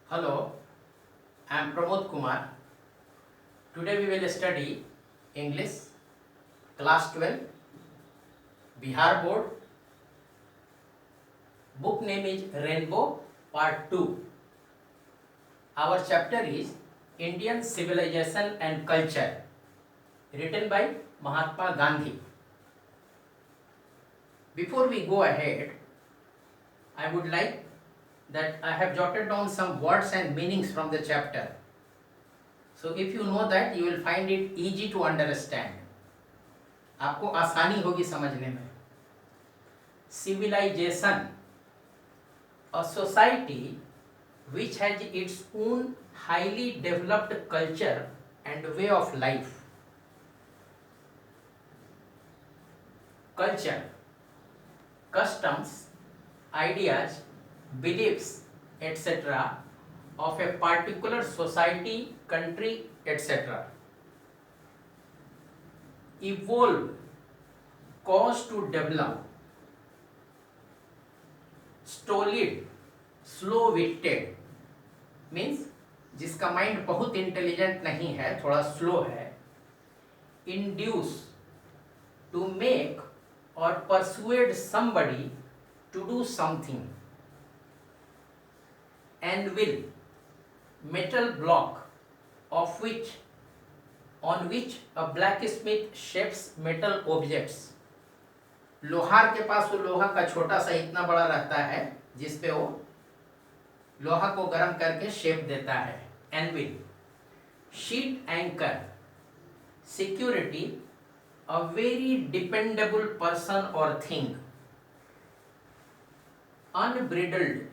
Hello, I am Pramod Kumar. Today we will study English Class 12 Bihar Board. Book name is Rainbow Part 2. Our chapter is Indian Civilization and Culture, written by Mahatma Gandhi. Before we go ahead, I would like that I have jotted down some words and meanings from the chapter. So if you know that, you will find it easy to understand. आपको आसानी होगी समझने में. Civilization, a society which has its own highly developed culture and way of life. Culture, customs, ideas, beliefs, etc. of a particular society, country, etc. Evolve, cause to develop. Stolid, slow witted means जिसका mind बहुत intelligent नहीं है, थोड़ा slow है. Induce, to make और persuade somebody to do something. Anvil, metal block of which on which a blacksmith shapes metal objects. लोहार के पास वो लोहा का छोटा सा इतना बड़ा रहता है जिसपे वो लोहा को गर्म करके शेप देता है. Anvil. Sheet anchor, security, a very dependable person और thing. Unbridled,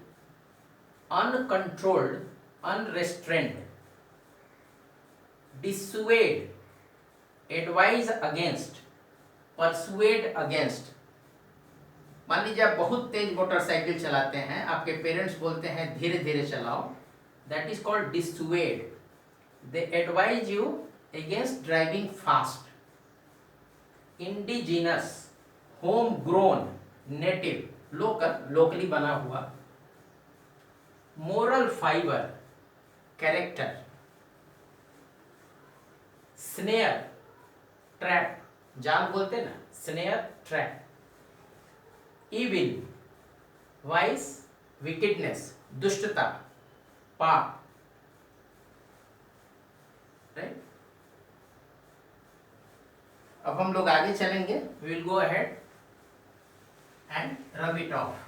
uncontrolled, unrestrained. Dissuade, advise against, persuade against. मान लीजिए आप बहुत तेज मोटरसाइकिल चलाते हैं, आपके पेरेंट्स बोलते हैं धीरे धीरे चलाओ, that is called dissuade. They advise you against driving fast. Indigenous, home grown, native, local, locally बना हुआ. Moral fibre, character. Snare, trap, जाल बोलते ना, snare, trap. Evil, vice, wickedness, दुष्टता, पाप. राइट. अब हम लोग आगे चलेंगे. We will go ahead and rub it off.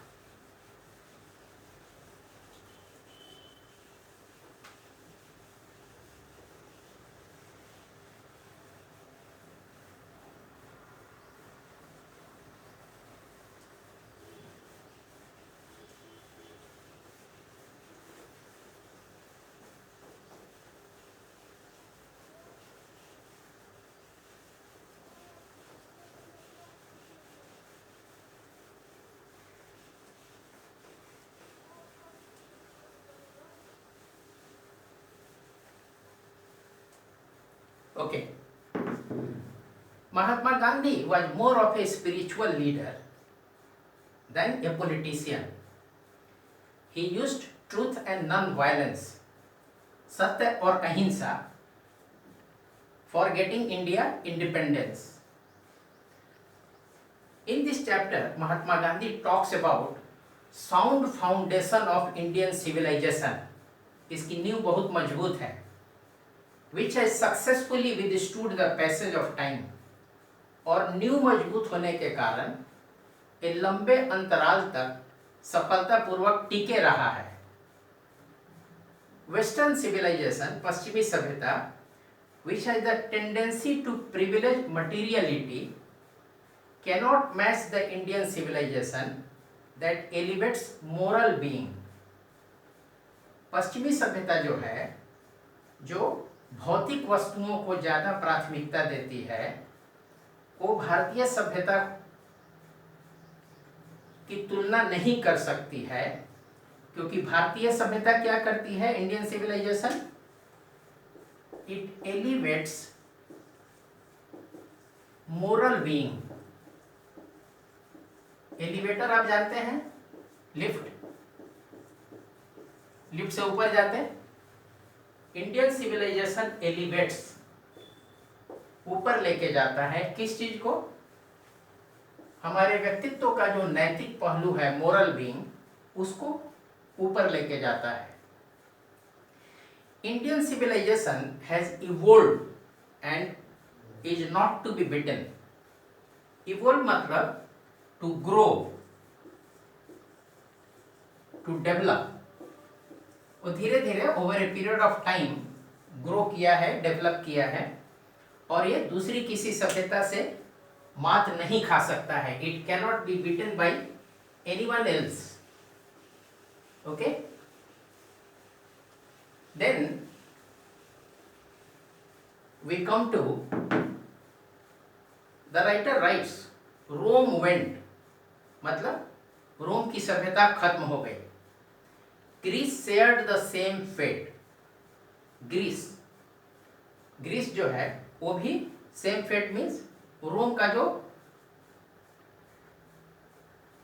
Okay. Mahatma Gandhi was more of a spiritual leader than a politician. He used truth and non-violence, satya or ahimsa, for getting India independence. In this chapter, Mahatma Gandhi talks about sound foundation of Indian civilization. इसकी नींव बहुत मजबूत है. Which has successfully withstood the passage of time. और नींव मजबूत होने के कारण ये लंबे अंतराल तक सफलतापूर्वक टिके रहा है. वेस्टर्न सिविलाइजेशन, पश्चिमी सभ्यता, which has the tendency to privilege materiality, cannot match the Indian civilization that elevates moral being. पश्चिमी सभ्यता जो है, जो भौतिक वस्तुओं को ज्यादा प्राथमिकता देती है, वो भारतीय सभ्यता की तुलना नहीं कर सकती है. क्योंकि भारतीय सभ्यता क्या करती है, Indian civilization, it elevates moral being. Elevator आप जानते हैं, लिफ्ट. लिफ्ट से ऊपर जाते हैं। इंडियन सिविलाइजेशन एलिवेट्स, ऊपर लेके जाता है किस चीज को? हमारे व्यक्तित्व का जो नैतिक पहलू है, मोरल बीइंग, उसको ऊपर लेके जाता है। Indian civilisation has evolved and is not to be beaten. Evolve मतलब टू ग्रो, टू डेवलप। वो धीरे धीरे over a period of time grow किया है, डेवलप किया है, और ये दूसरी किसी सभ्यता से मात नहीं खा सकता है। It can not be beaten by anyone else. Okay, then we come to the writer writes Rome went, मतलब रोम की सभ्यता खत्म हो गई। Greece shared the same fate. Greece जो है वो भी सेम फेट मीन्स रोम का जो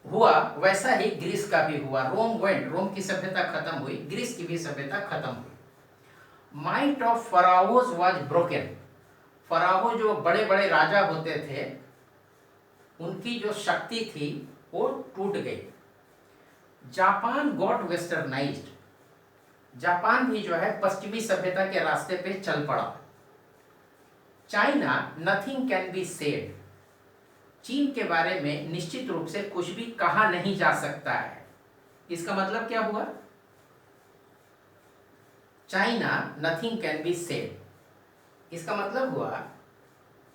हुआ वैसा ही ग्रीस का भी हुआ। रोम वेंट, रोम की सभ्यता खत्म हुई, ग्रीस की भी सभ्यता खत्म हुई। Might of pharaohs was broken. Pharaoh जो बड़े बड़े राजा होते थे, उनकी जो शक्ति थी वो टूट गई। Japan got westernised. जापान भी जो है पश्चिमी सभ्यता के रास्ते पे चल पड़ा। China nothing can be said. चीन के बारे में निश्चित रूप से कुछ भी कहा नहीं जा सकता है। इसका मतलब क्या हुआ? China nothing can be said. इसका मतलब हुआ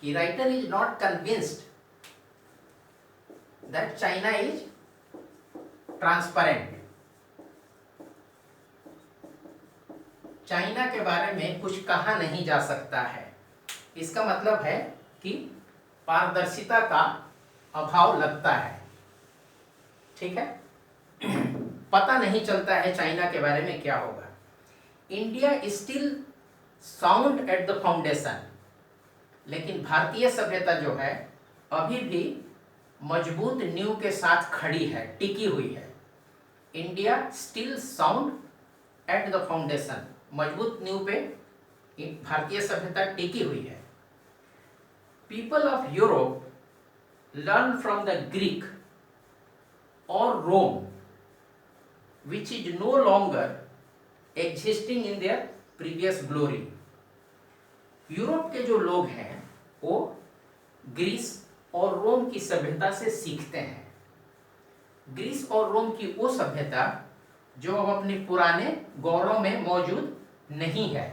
कि writer is not convinced that China is transparent. China के बारे में कुछ कहा नहीं जा सकता है। इसका मतलब है कि पारदर्शिता का अभाव लगता है। ठीक है, पता नहीं चलता है चाइना के बारे में क्या होगा। India is still sound at the foundation. लेकिन भारतीय सभ्यता जो है अभी भी मजबूत नींव के साथ खड़ी है, टिकी हुई है। India still sound at the foundation, मजबूत नींव पे भारतीय सभ्यता टिकी हुई है। People of Europe learn from the Greek और Rome which is no longer existing in their previous glory. Europe के जो लोग हैं वो ग्रीस और रोम की सभ्यता से सीखते हैं। ग्रीस और रोम की वो सभ्यता जो अब अपने पुराने गौरव में मौजूद नहीं है।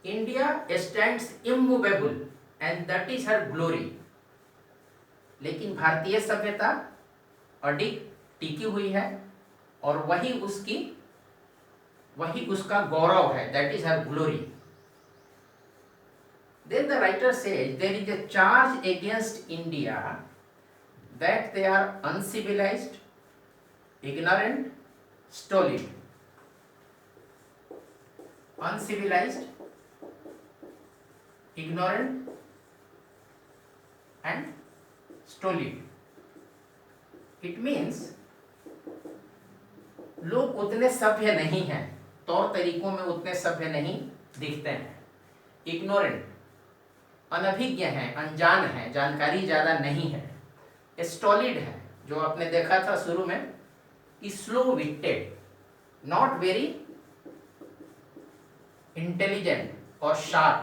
India stands immovable and that is her glory. लेकिन भारतीय सभ्यता अडिग टिकी हुई है और वही उसका गौरव है, that is her glory. Then the writer says there is a charge against India that they are uncivilized, ignorant, stolid. Uncivilized, ignorant and stolid. It means लोग उतने सभ्य नहीं हैं, तौर तरीकों में उतने सभ्य नहीं दिखते हैं। इग्नोरेंट, अनभिज्ञ हैं, अनजान हैं, जानकारी ज़्यादा नहीं है। स्टॉलिड है, जो आपने देखा था शुरू में, slow witted, not very intelligent और शार्प।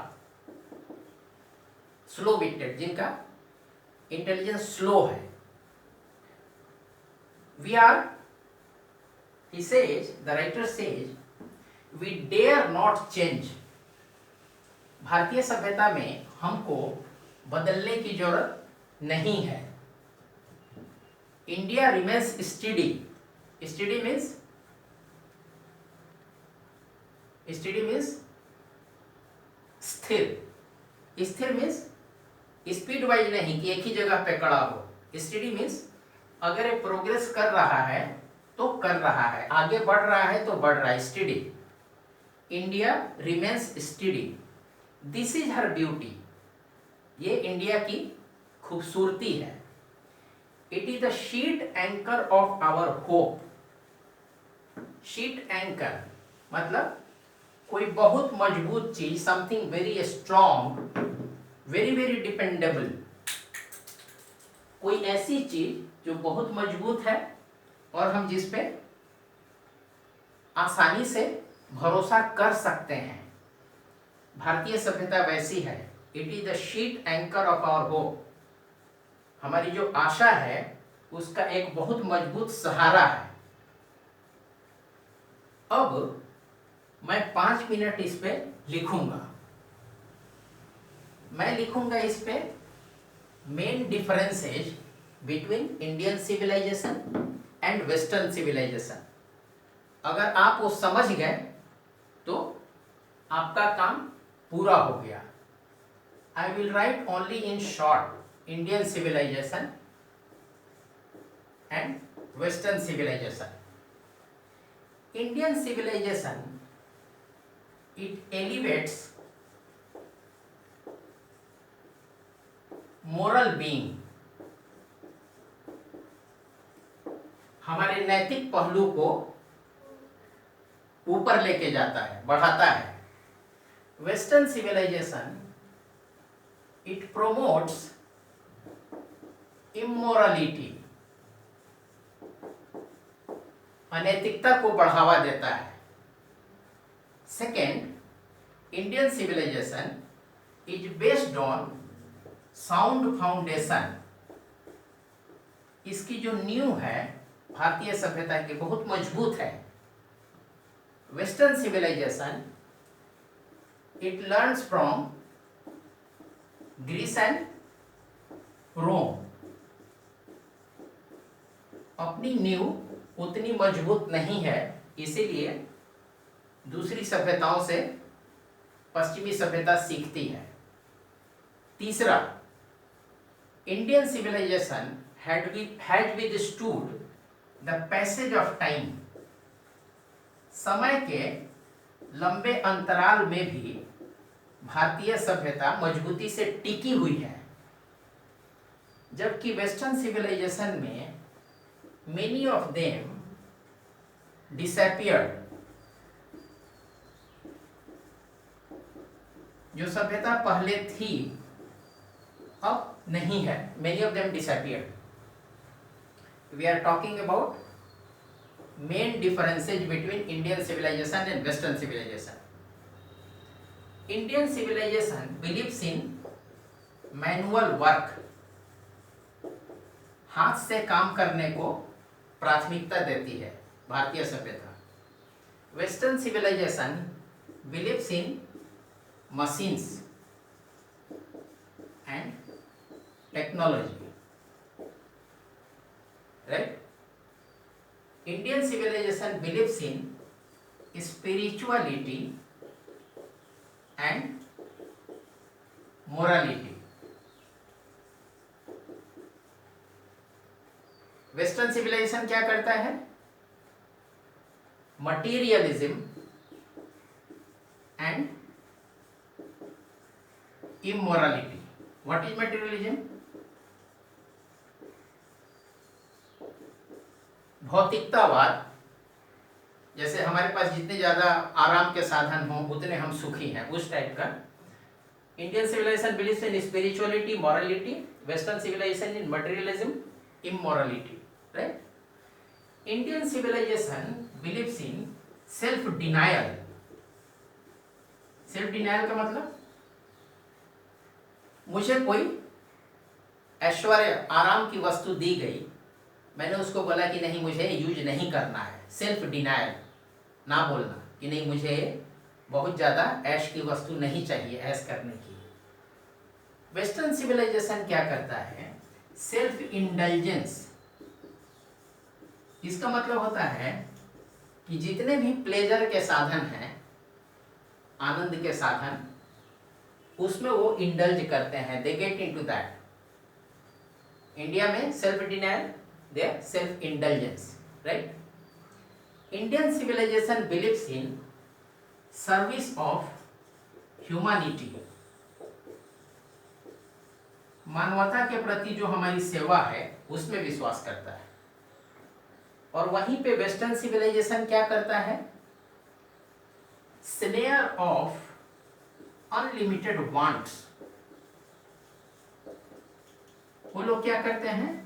स्लो विटेड, जिनका इंटेलिजेंस स्लो है। We are, he says, the writer says, we dare not change. भारतीय सभ्यता में हमको बदलने की जरूरत नहीं है। India remains study. Study means स्थिर। स्थिर मीन्स स्पीड वाइज नहीं कि एक ही जगह पे खड़ा हो। स्टडी मीन्स अगर ये प्रोग्रेस कर रहा है तो कर रहा है, आगे बढ़ रहा है तो बढ़ रहा है। Study. India remains study, this is her beauty. ये इंडिया की खूबसूरती है। It is the sheet anchor of our hope. Sheet anchor मतलब कोई बहुत मजबूत चीज, something very strong, very very dependable, कोई ऐसी चीज जो बहुत मजबूत है और हम जिस पे आसानी से भरोसा कर सकते हैं। भारतीय सभ्यता वैसी है। It is the sheet anchor of our hope. हमारी जो आशा है उसका एक बहुत मजबूत सहारा है। अब मैं 5 मिनट इस पे लिखूंगा। मैं लिखूंगा इस पे main differences between Indian civilization and Western civilization. अगर आप वो समझ गए तो आपका काम पूरा हो गया। I will write only in short Indian civilization and Western civilization. Indian civilization, it elevates moral being, हमारे नैतिक पहलू को ऊपर लेके जाता है, बढ़ाता है। Western civilization, it promotes immorality, अनैतिकता को बढ़ावा देता है। Second, Indian civilization is based on sound foundation. इसकी जो नींव है भारतीय सभ्यता की बहुत मजबूत है। Western civilization, it learns from Greece and Rome. अपनी नींव उतनी मजबूत नहीं है, इसीलिए दूसरी सभ्यताओं से पश्चिमी सभ्यता सीखती है। तीसरा, Indian civilisation has withstood the passage of time. समय के लंबे अंतराल में भी भारतीय सभ्यता मजबूती से टिकी हुई है, जबकि वेस्टर्न सिविलाइजेशन में मेनी ऑफ देम डिसअपियर्ड। जो सभ्यता पहले थी अब नहीं है। Many of them disappeared. We are talking about main differences between Indian civilization and Western civilization. Indian civilization believes in manual work, हाथ से काम करने को प्राथमिकता देती है भारतीय सभ्यता। Western civilization believes in machines and technology, right? Indian civilization believes in spirituality and morality. Western civilization क्या करता है? Materialism and immorality. What is materialism? भौतिकतावाद। जैसे हमारे पास जितने ज्यादा आराम के साधन हों उतने हम सुखी हैं, उस टाइप का। Indian civilization believes in spirituality, morality. Western civilization in materialism, immorality, right? Indian civilization believes in self denial. Self denial का मतलब, मुझे कोई ऐश्वर्य आराम की वस्तु दी गई, मैंने उसको बोला कि नहीं मुझे यूज नहीं करना है। सेल्फ डिनायल, ना बोलना कि नहीं मुझे बहुत ज़्यादा ऐश की वस्तु नहीं चाहिए ऐश करने की। वेस्टर्न सिविलाइजेशन क्या करता है? Self indulgence. इसका मतलब होता है कि जितने भी प्लेजर के साधन हैं, आनंद के साधन, उसमें वो इंडल्ज करते हैं, they get into that. India में self denial, they self indulgence, right? Indian civilization believes in service of humanity. मानवता के प्रति जो हमारी सेवा है उसमें विश्वास करता है। और वहीं पे वेस्टर्न सिविलाइजेशन क्या करता है, स्नेयर ऑफ अनलिमिटेड वांट्स, वो लोग क्या करते हैं,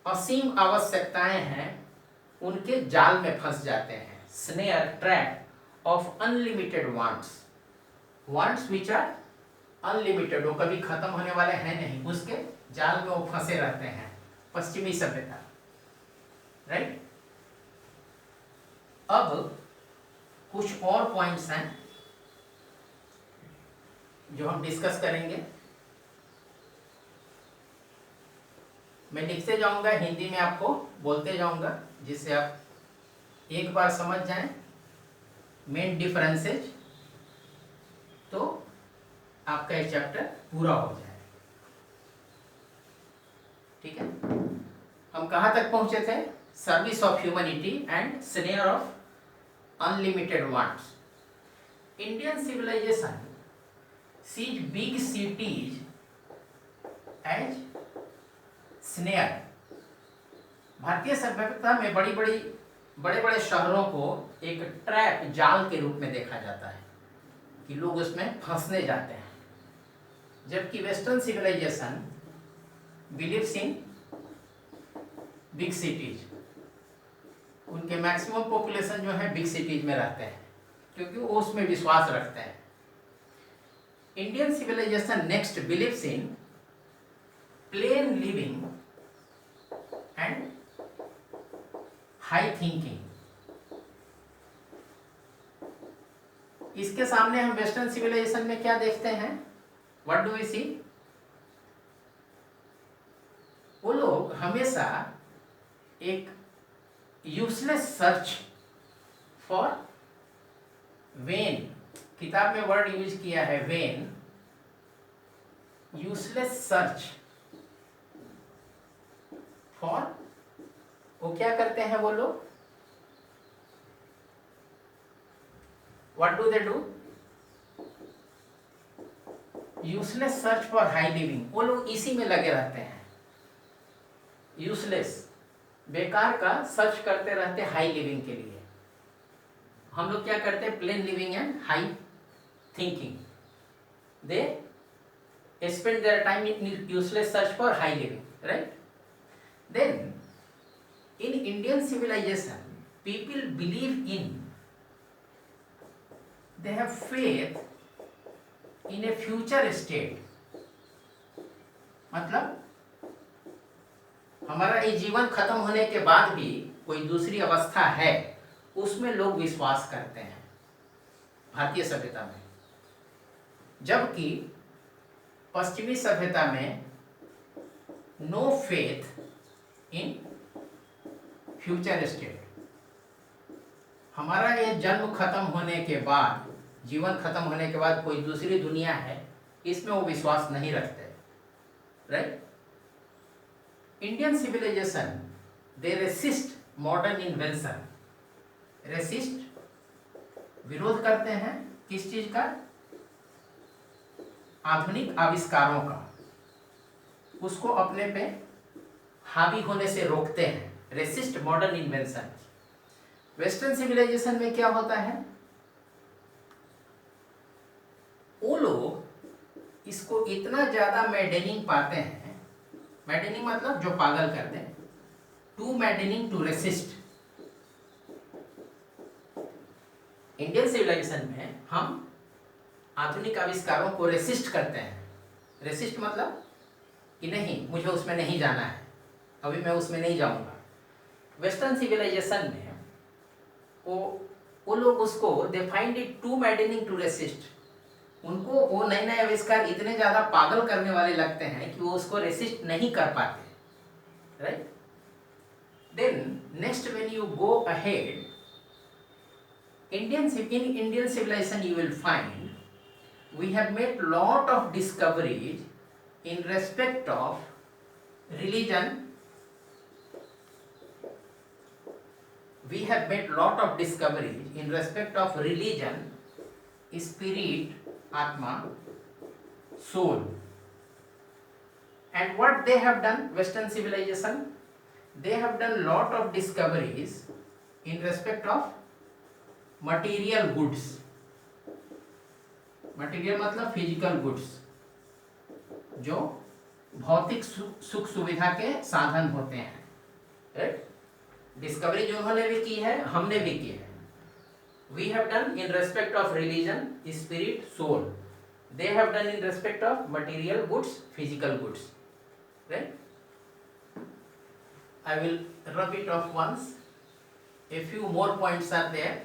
असीम आवश्यकताएं हैं उनके जाल में फंस जाते हैं। Snare, trap of unlimited wants, wants which are unlimited, वो कभी खत्म होने वाले हैं नहीं, उसके जाल में वो फंसे रहते हैं पश्चिमी सभ्यता, राइट। अब कुछ और पॉइंट्स हैं जो हम डिस्कस करेंगे। मैं लिखते जाऊंगा, हिंदी में आपको बोलते जाऊंगा, जिससे आप एक बार समझ जाएं मेन डिफरेंसेज, तो आपका ये चैप्टर पूरा हो जाए। ठीक है, हम कहाँ तक पहुंचे थे, service of humanity and snare of unlimited wants. Indian civilization sees big cities as snare. भारतीय सभ्यता में बड़े बड़े शहरों को एक ट्रैप, जाल के रूप में देखा जाता है कि लोग उसमें फंसने जाते हैं, जबकि Western civilization believes in big cities. उनके मैक्सिमम पॉपुलेशन जो है बिग सिटीज में रहते हैं, क्योंकि वो उसमें विश्वास रखते हैं। Indian civilization next believes in plain living and high thinking. इसके सामने हम वेस्टर्न सिविलाइजेशन में क्या देखते हैं, व्हाट डू वी सी, वो लोग हमेशा एक यूजलेस सर्च फॉर वेन, किताब में वर्ड यूज किया है वेन, यूजलेस सर्च फॉर, वो क्या करते हैं वो लोग, what do they do, useless search for high living. वो लोग इसी में लगे रहते हैं, यूजलेस, बेकार का सर्च करते रहते हैं हाई लिविंग के लिए। हम लोग क्या करते हैं, plane living and high thinking. They spend their time in useless search for high living, right. Then, in Indian civilization, people believe in, they have faith in a future state. मतलब हमारा ये जीवन खत्म होने के बाद भी कोई दूसरी अवस्था है, उसमें लोग विश्वास करते हैं भारतीय सभ्यता में, जबकि पश्चिमी सभ्यता में no faith in future state. हमारा ये जन्म खत्म होने के बाद, जीवन खत्म होने के बाद कोई दूसरी दुनिया है, इसमें वो विश्वास नहीं रखते, राइट। इंडियन सिविलाइजेशन दे रेसिस्ट मॉडर्न इन्वेंशन, रेसिस्ट विरोध करते हैं किस चीज का, आधुनिक आविष्कारों का, उसको अपने पे हावी होने से रोकते हैं, resist modern invention. Western civilization में क्या होता है, वो लोग इसको इतना ज्यादा मैडनिंग पाते हैं, मैडनिंग मतलब जो पागल कर दें, too maddening to resist. Indian civilization में हम आधुनिक आविष्कारों को रेसिस्ट करते हैं। रेसिस्ट मतलब कि नहीं, मुझे उसमें नहीं जाना है, अभी मैं उसमें नहीं जाऊंगा। वेस्टर्न सिविलाइजेशन में वो लोग उसको they find it too maddening to resist. उनको वो नए नए आविष्कार इतने ज्यादा पागल करने वाले लगते हैं कि वो उसको रेसिस्ट नहीं कर पाते, right. Then next when you go ahead, in Indian civilization you will find we have made lot of discoveries in respect of religion. We have made lot of discoveries in respect of religion, spirit, atma, soul, And what they have done, Western civilization, they have done lot of discoveries in respect of material goods. Material मतलब physical goods, जो भौतिक सुख सुविधा के साधन होते हैं, right. Discovery जो उन्होंने भी की है, हमने भी की है. We have done in respect of religion, spirit, soul. They have done in respect of material goods, physical goods, right. I will rub it off once. A few more points are there.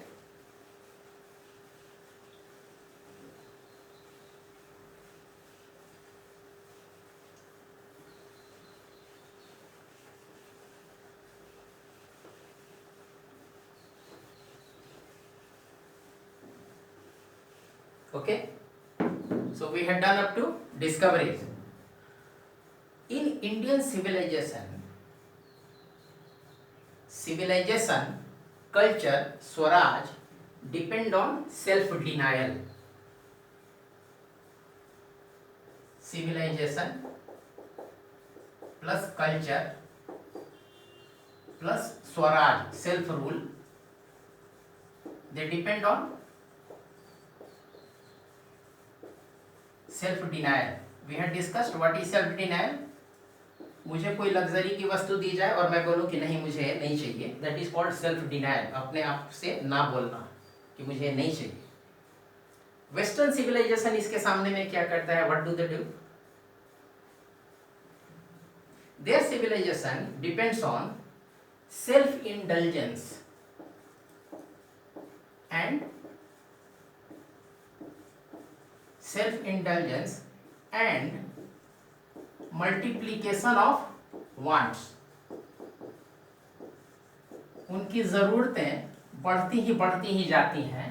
Okay, so we have done up to discoveries. In Indian civilization, culture, Swaraj depend on self-denial. Civilization plus culture plus Swaraj, self-rule, they depend on self denial. We have discussed what is self denial. मुझे कोई luxury की वस्तु दी जाए और मैं बोलूं कि नहीं, मुझे नहीं चाहिए, that is called self denial. अपने आप से ना बोलना कि मुझे नहीं चाहिए. वेस्टर्न सिविलाइजेशन इसके सामने में क्या करता है? What do they do? Their civilization depends on self indulgence and self-indulgence and multiplication of wants. उनकी ज़रूरतें बढ़ती ही जाती हैं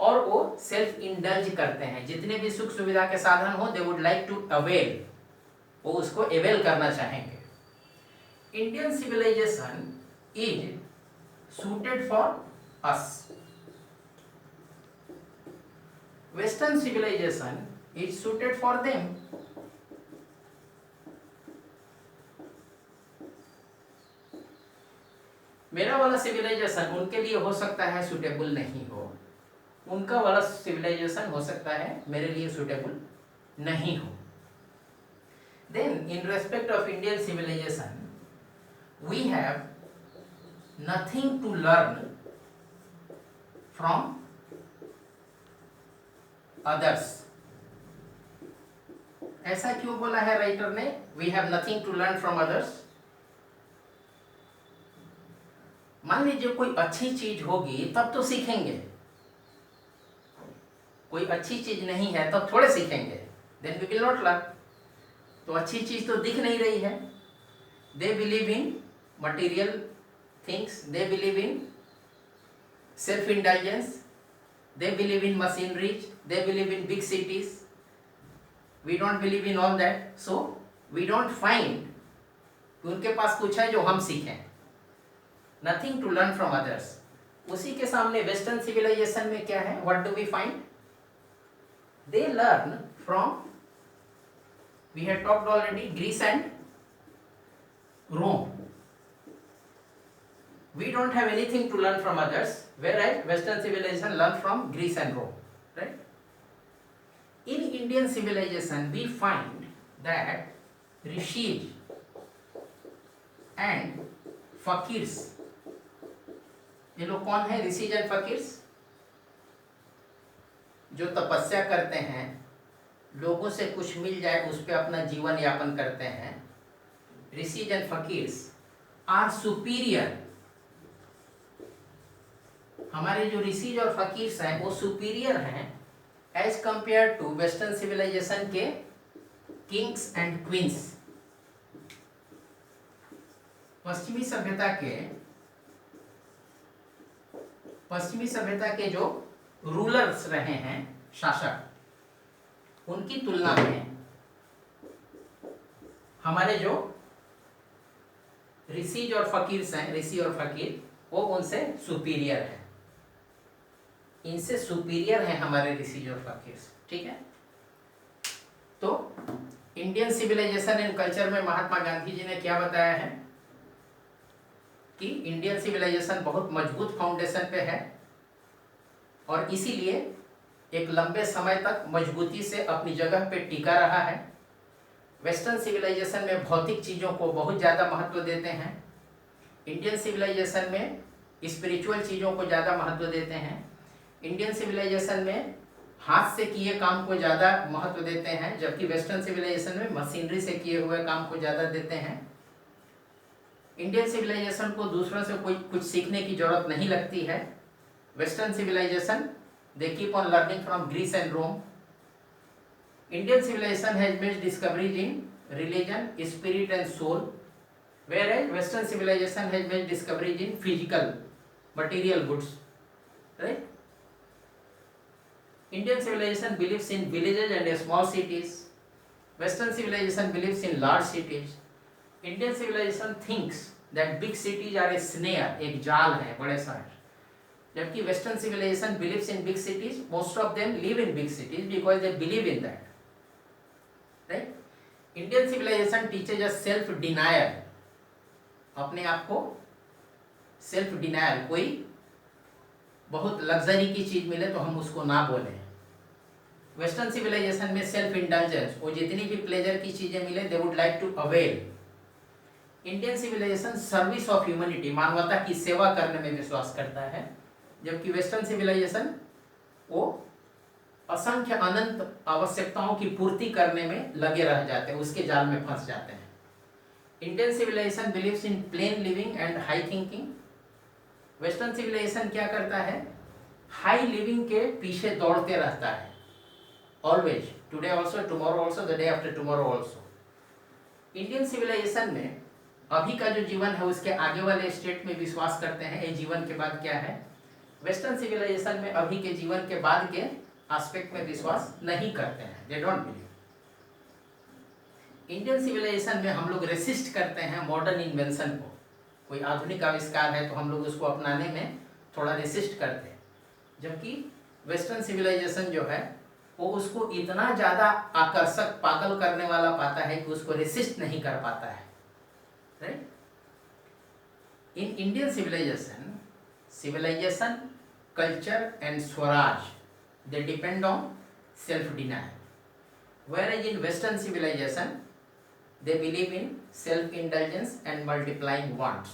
और वो सेल्फ इंडल्ज करते हैं. जितने भी सुख सुविधा के साधन हो, they would like to avail, वो उसको अवेल करना चाहेंगे. Indian civilization is suited for us. Western civilization is suited for them. मेरा वाला सिविलाइजेशन उनके लिए हो सकता है सुटेबल नहीं हो, उनका वाला सिविलाइजेशन हो सकता है मेरे लिए सुटेबल नहीं हो. Then in respect of Indian civilization, we have nothing to learn from others. ऐसा क्यों बोला है राइटर ने? We have nothing to learn from others. मान लीजिए कोई अच्छी चीज होगी तब तो सीखेंगे, कोई अच्छी चीज नहीं है तब थोड़े सीखेंगे. Then we will not learn. तो अच्छी चीज तो दिख नहीं रही है. They believe in material things, they believe in self-indulgence, they believe in machineries, they believe in big cities. We don't believe in all that, so we don't find उनके पास कुछ है जो हम सीखें. Nothing to learn from others. उसी के सामने western civilization में क्या है? What do we find? They learn from, we had talked already, Greece and Rome. We don't have anything to learn from others, whereas Western civilization learn from Greece and Rome, right? In Indian civilization, we find that rishis and fakirs. ये लोग कौन है? Rishis and फकीर्स, जो तपस्या करते हैं, लोगों से कुछ मिल जाए उस पर अपना जीवन यापन करते हैं. Rishis and fakirs are superior. हमारे जो ऋषिज और फकीर्स हैं वो सुपीरियर हैं as compared to western civilization के किंग्स एंड क्वींस. पश्चिमी सभ्यता के जो रूलर्स रहे हैं, शासक, उनकी तुलना में हमारे जो ऋषिज और फकीर्स हैं, ऋषि और फकीर, वो उनसे सुपीरियर है. इनसे सुपीरियर है हमारे ऋषि और फकीर. ठीक है. तो इंडियन सिविलाइजेशन एंड कल्चर में महात्मा गांधी जी ने क्या बताया है कि इंडियन सिविलाइजेशन बहुत मजबूत फाउंडेशन पे है और इसीलिए एक लंबे समय तक मजबूती से अपनी जगह पे टिका रहा है। वेस्टर्न सिविलाइजेशन में भौतिक चीज़ों को बहुत ज़्यादा महत्व देते हैं, इंडियन सिविलाइजेशन में स्पिरिचुअल चीज़ों को ज़्यादा महत्व देते हैं। इंडियन सिविलाइजेशन में हाथ से किए काम को ज़्यादा महत्व देते हैं, जबकि वेस्टर्न सिविलाइजेशन में मशीनरी से किए हुए काम को ज़्यादा देते हैं। इंडियन सिविलाइजेशन को दूसरों से कोई कुछ सीखने की जरूरत नहीं लगती है। Western civilization they keep on learning from Greece and Rome. Indian civilisation has made discoveries in religion, spirit and soul, whereas Western civilization has made discoveries in physical, material goods, right? Indian civilization believes in villages and small cities. Western civilization believes in large cities. Indian civilization thinks that big cities are a snare, एक जाल है बड़े शहर, जबकि Western civilization believes in big cities. Most of them live in big cities because they believe in that, right? Indian civilization teaches us self-denial. अपने आप को self denial, कोई बहुत लग्जरी की चीज मिले तो हम उसको ना बोलें। वेस्टर्न सिविलाइजेशन में सेल्फ इंडल्जेंस, वो जितनी भी प्लेजर की चीजें मिले they would like to avail. Indian civilization service of humanity, मानवता की सेवा करने में विश्वास करता है, जबकि वेस्टर्न सिविलाइजेशन वो असंख्य अनंत आवश्यकताओं की पूर्ति करने में लगे रह जाते हैं, उसके जाल में फंस जाते हैं। Indian civilization believes in plain living and high thinking. Western civilization क्या करता है, हाई लिविंग के पीछे दौड़ते रहता है, always, today also, tomorrow also, the day after tomorrow also. Indian civilization में अभी का जो जीवन है उसके आगे वाले स्टेट में विश्वास करते हैं, ये जीवन के बाद क्या है। वेस्टर्न सिविलाइजेशन में अभी के जीवन के बाद के एस्पेक्ट में विश्वास नहीं करते हैं, they don't believe. Indian civilization में हम लोग रेसिस्ट करते हैं मॉडर्न इन्वेंशन को, कोई आधुनिक आविष्कार है तो हम लोग उसको अपनाने में थोड़ा रेसिस्ट करते हैं, जबकि वेस्टर्न सिविलाइजेशन जो है वो उसको इतना ज़्यादा आकर्षक, पागल करने वाला पाता है कि उसको रेसिस्ट नहीं कर पाता है, right. In Indian civilization, culture and swaraj they depend on self denial, whereas in Western civilization they believe in self-indulgence and multiplying wants.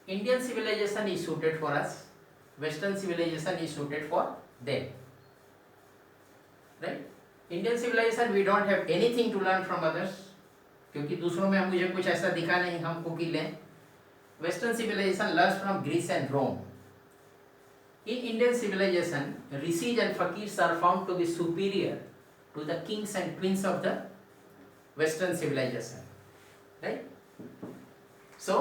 Indian civilization is suited for us, Western civilization is suited for them, right? Indian civilization we don't have anything to learn from others, क्योंकि दूसरों में मुझे कुछ ऐसा दिखा नहीं हमको कि लें। Western civilization learns from Greece and Rome. In Indian civilization, rishis and fakirs are found to be superior to the kings and queens of the Western civilization, right? So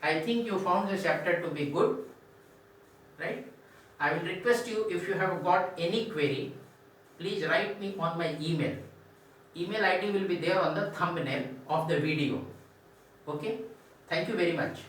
I think you found the chapter to be good, right? I will request you, if you have got any query, please write me on my email. Email ID will be there on the thumbnail of the video. Okay? Thank you very much.